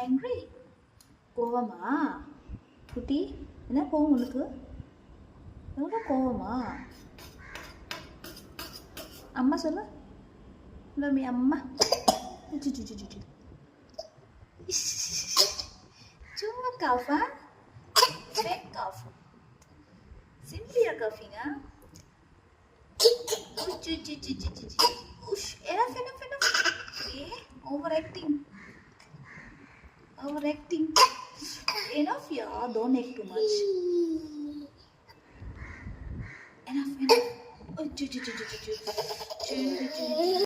angry? கோவமா குட்டி? என்ன கோவம் உனக்கு? எவ்வளோ கோவமா? அம்மா சொல்லு. மம்மி அம்மா. சும்மா காஃபா? Fake cough. Simply you're coughing, huh? Ush, enough. Okay, overacting. Enough, yeah. Don't act too much. Enough.